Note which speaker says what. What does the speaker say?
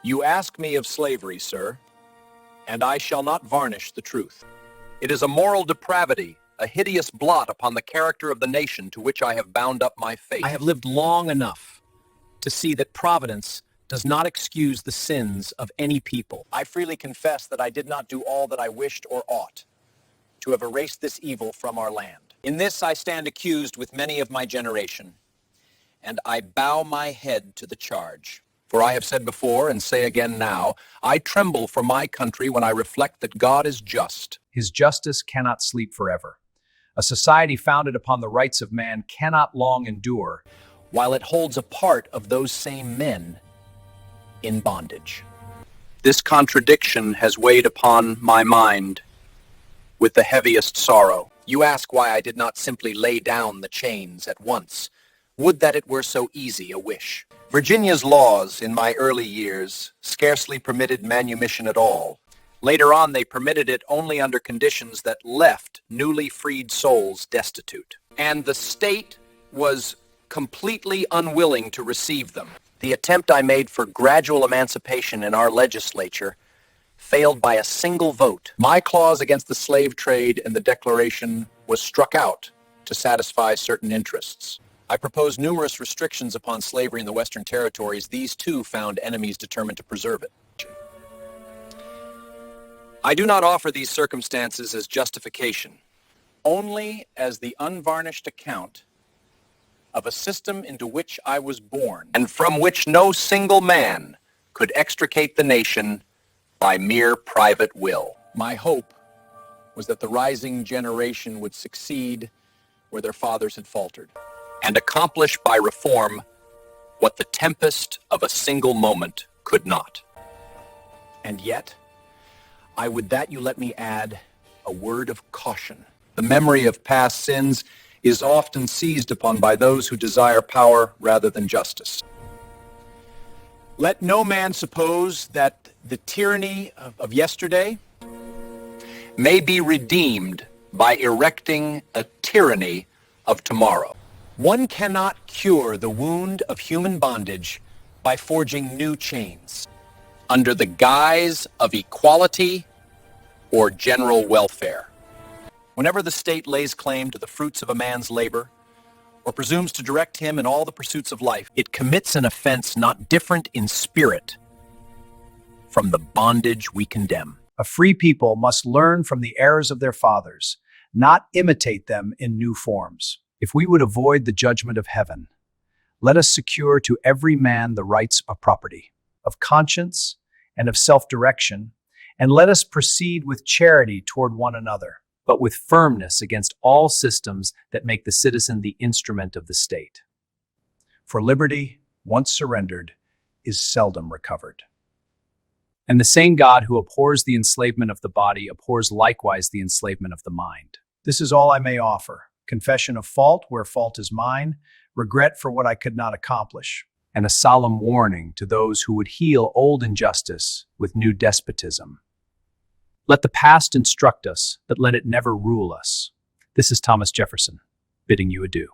Speaker 1: You ask me of slavery, sir, and I shall not varnish the truth. It is a moral depravity, a hideous blot upon the character of the nation to which I have bound up my faith. I have lived long enough to see that providence does not excuse the sins of any people. I freely confess that I did not do all that I wished or ought to have erased this evil from our land. In this I stand accused with many of my generation, and I bow my head to the charge. For I have said before, and say again now, I tremble for my country when I reflect that God is just.
Speaker 2: His justice cannot sleep forever. A society founded upon the rights of man cannot long endure,
Speaker 1: while it holds a part of those same men in bondage. This contradiction has weighed upon my mind with the heaviest sorrow. You ask why I did not simply lay down the chains at once. Would that it were so easy a wish. Virginia's laws in my early years scarcely permitted manumission at all. Later on, they permitted it only under conditions that left newly freed souls destitute. And the state was completely unwilling to receive them. The attempt I made for gradual emancipation in our legislature failed by a single vote. My clause against the slave trade in the Declaration was struck out to satisfy certain interests. I proposed numerous restrictions upon slavery in the Western territories. These too found enemies determined to preserve it. I do not offer these circumstances as justification, only as the unvarnished account of a system into which I was born, and from which no single man could extricate the nation by mere private will. My hope was that the rising generation would succeed where their fathers had faltered, and accomplish by reform what the tempest of a single moment could not. And yet, I would that you let me add a word of caution. The memory of past sins is often seized upon by those who desire power rather than justice. Let no man suppose that the tyranny of yesterday may be redeemed by erecting a tyranny of tomorrow. One cannot cure the wound of human bondage by forging new chains under the guise of equality or general welfare. Whenever the state lays claim to the fruits of a man's labor, or presumes to direct him in all the pursuits of life, it commits an offense not different in spirit from the bondage we condemn.
Speaker 2: a free people must learn from the errors of their fathers, not imitate them in new forms. If we would avoid the judgment of heaven, let us secure to every man the rights of property, of conscience, and of self-direction, and let us proceed with charity toward one another, but with firmness against all systems that make the citizen the instrument of the state. For liberty, once surrendered, is seldom recovered. And the same God who abhors the enslavement of the body abhors likewise the enslavement of the mind. This is all I may offer: confession of fault where fault is mine, regret for what I could not accomplish, and a solemn warning to those who would heal old injustice with new despotism. Let the past instruct us, but let it never rule us. This is Thomas Jefferson, bidding you adieu.